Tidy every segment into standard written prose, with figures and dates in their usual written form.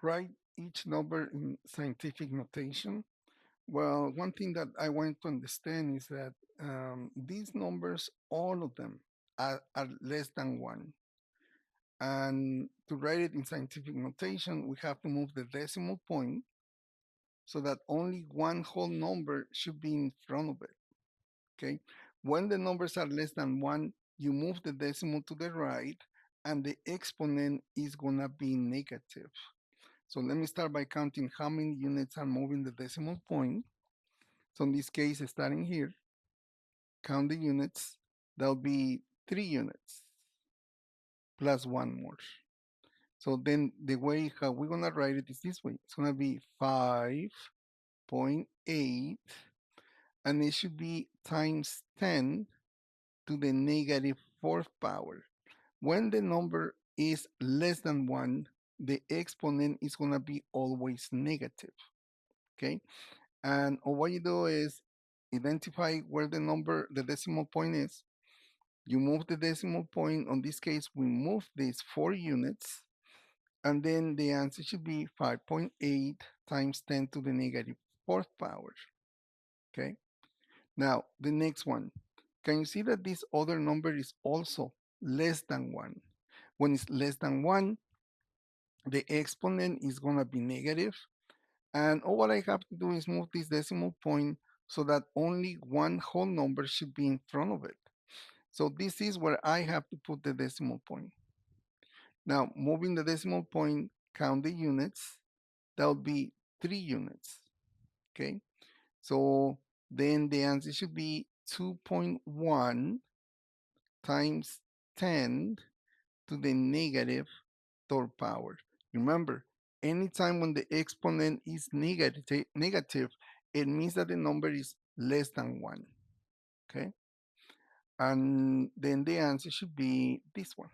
write each number in scientific notation? Well, one thing that I want to understand is that these numbers, all of them, are less than one. And to write it in scientific notation, we have to move the decimal point so that only one whole number should be in front of it. Okay. When the numbers are less than one, you move the decimal to the right and the exponent is going to be negative. So let me start by counting how many units are moving the decimal point. So in this case, starting here, count the units. There'll be 3 units plus one more. So then the way how we're gonna write it is this way. It's gonna be 5.8, and it should be times 10 to the negative fourth power. When the number is less than one, the exponent is gonna be always negative. Okay, and all what you do is identify where the decimal point is. You move the decimal point. On this case, we move these 4 units, and then the answer should be 5.8 times 10 to the negative fourth power. Okay. Now, the next one. Can you see that this other number is also less than 1? When it's less than 1, the exponent is going to be negative. And all what I have to do is move this decimal point so that only one whole number should be in front of it. So this is where I have to put the decimal point. Now, moving the decimal point, count the units. That would be 3 units. Okay. So then the answer should be 2.1 times 10 to the negative third power. Remember, anytime when the exponent is negative, it means that the number is less than 1. Okay. And then the answer should be this one.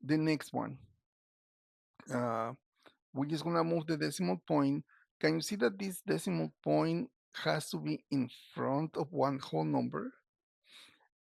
The next one. Uh, we're just gonna move the decimal point. Can you see that this decimal point has to be in front of one whole number?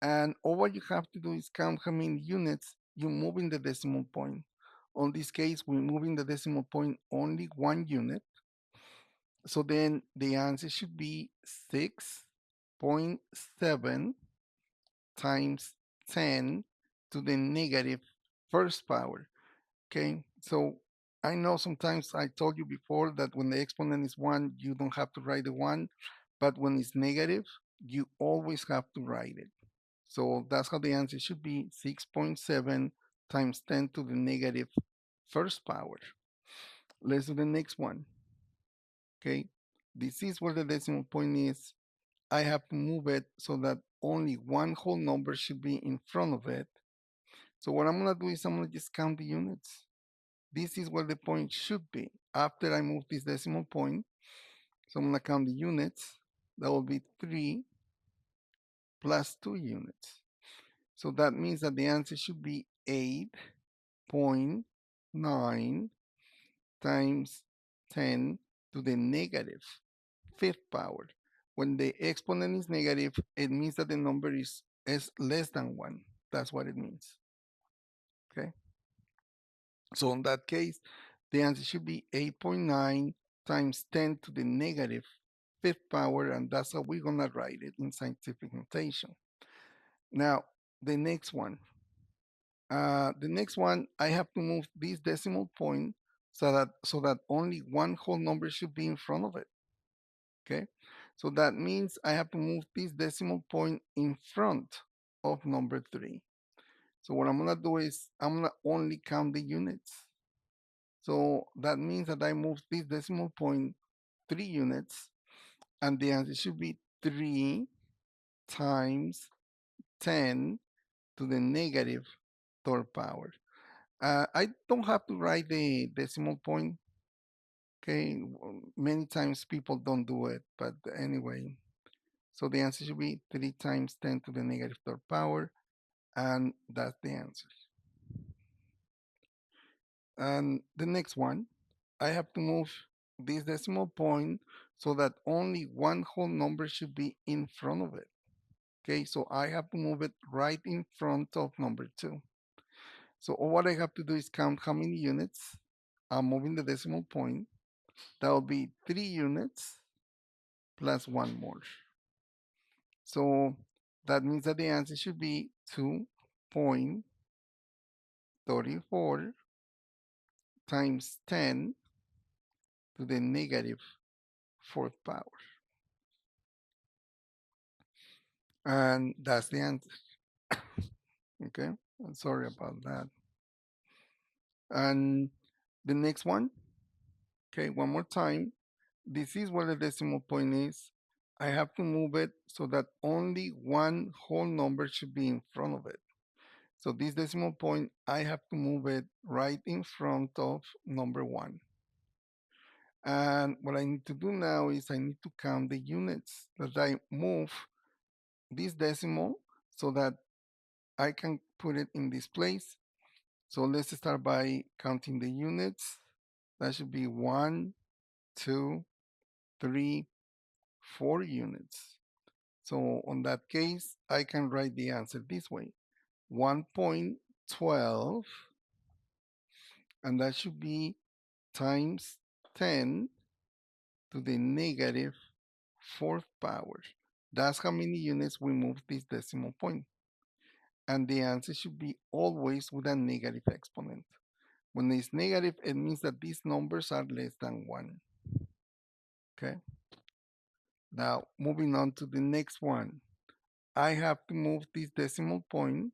And all what you have to do is count how many units you move in the decimal point. On this case, we're moving the decimal point only 1 unit. So then the answer should be 6.7 times 10 to the negative first power. Okay, so I know sometimes I told you before that when the exponent is 1, you don't have to write the 1, but when it's negative, you always have to write it. So that's how the answer should be 6.7 times 10 to the negative first power. Let's do the next one. Okay, this is where the decimal point is. I have to move it so that only one whole number should be in front of it. So what I'm gonna do is I'm gonna just count the units. This is where the point should be after I move this decimal point. So I'm gonna count the units. That will be 3 plus 2 units. So that means that the answer should be 8.9 times 10 to the negative fifth power. When the exponent is negative, it means that the number is less than 1. That's what it means. Okay. So in that case, the answer should be 8.9 times 10 to the negative fifth power, and that's how we're going to write it in scientific notation. Now, the next one. I have to move this decimal point so that only one whole number should be in front of it. Okay, so that means I have to move this decimal point in front of number 3. So what I'm gonna do is I'm gonna only count the units. So that means that I move this decimal point 3 units, and the answer should be 3 times 10 to the negative third power. I don't have to write the decimal point. Okay, many times people don't do it, but anyway. So the answer should be 3 times 10 to the negative third power, and that's the answer. And the next one, I have to move this decimal point so that only one whole number should be in front of it. Okay, so I have to move it right in front of number 2. So all what I have to do is count how many units I'm moving the decimal point. That will be 3 units plus one more. So that means that the answer should be 2.34 times 10 to the negative fourth power. And that's the answer. Okay, I'm sorry about that. And the next one, okay, one more time. This is where the decimal point is. I have to move it so that only one whole number should be in front of it. So this decimal point, I have to move it right in front of number one. And what I need to do now is I need to count the units that I move this decimal so that I can put it in this place. So let's start by counting the units. That should be 1, 2, 3, 4 units. So on that case, I can write the answer this way. 1.12, and that should be times 10 to the negative fourth power. That's how many units we move this decimal point. And the answer should be always with a negative exponent. When it's negative, it means that these numbers are less than 1. Okay. Now, moving on to the next one. I have to move this decimal point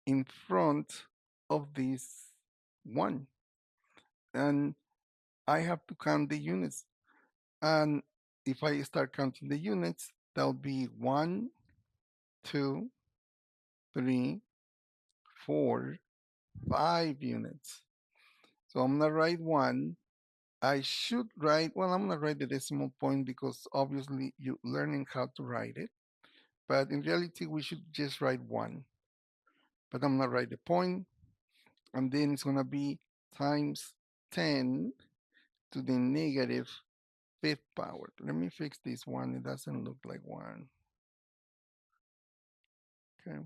in front of this 1. And I have to count the units. And if I start counting the units, that'll be 1, 2, 3, 4, 5 units. So I'm gonna write 1. I should write, well, I'm gonna write the decimal point because obviously you're learning how to write it. But in reality, we should just write 1. But I'm gonna write the point, and then it's gonna be times 10 to the negative fifth power. Let me fix this one. It doesn't look like 1. Okay.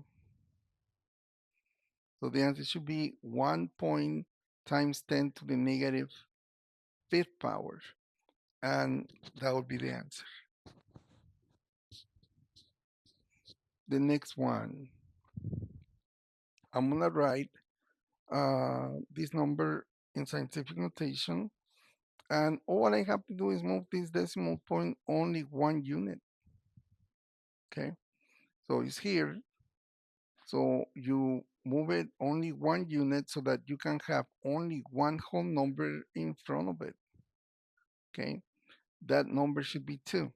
So the answer should be 1 point times 10 to the negative fifth power. And that would be the answer. The next one, I'm going to write this number in scientific notation. And all I have to do is move this decimal point only 1 unit. Okay. So it's here. So you move it only 1 unit so that you can have only one whole number in front of it. Okay. That number should be 2.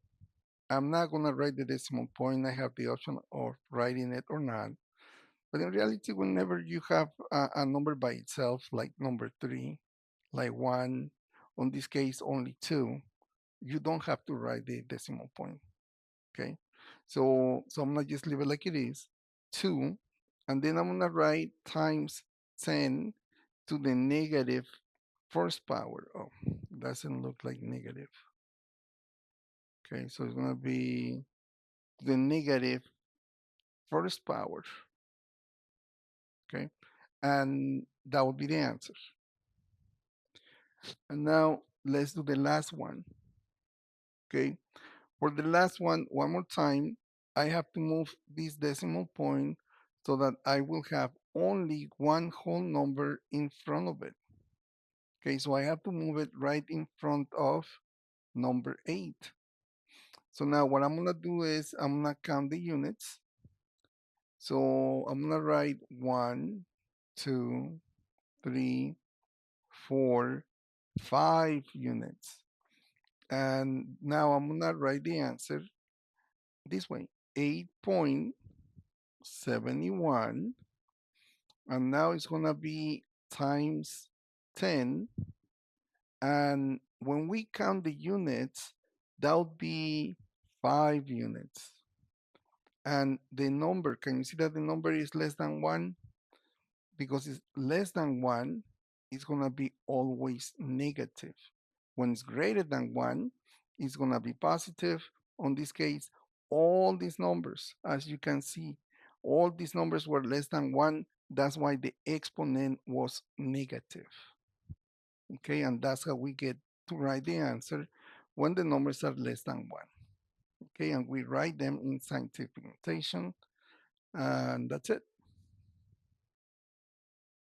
I'm not going to write the decimal point. I have the option of writing it or not. But in reality, whenever you have a number by itself, like number 3, like 1, on this case only 2, you don't have to write the decimal point. Okay. So I'm going to just leave it like it is, 2, and then I'm going to write times 10 to the negative first power. Oh, it doesn't look like negative. Okay, so it's going to be the negative first power. Okay, and that would be the answer. And now let's do the last one. Okay, for the last one more time, I have to move this decimal point so that I will have only one whole number in front of it. Okay, so I have to move it right in front of number 8. So now what I'm gonna do is I'm gonna count the units. So I'm gonna write 1, 2, 3, 4, 5 units. And now I'm gonna write the answer this way, 8.71. And now it's gonna be times 10. And when we count the units, that would be 5 units. And the number, can you see that the number is less than 1? Because it's less than 1, it's going to be always negative. When it's greater than 1, it's going to be positive. On this case, all these numbers, as you can see, all these numbers were less than 1, That's why the exponent was negative. Okay, and that's how we get to write the answer when the numbers are less than 1. Okay, and we write them in scientific notation, and that's it.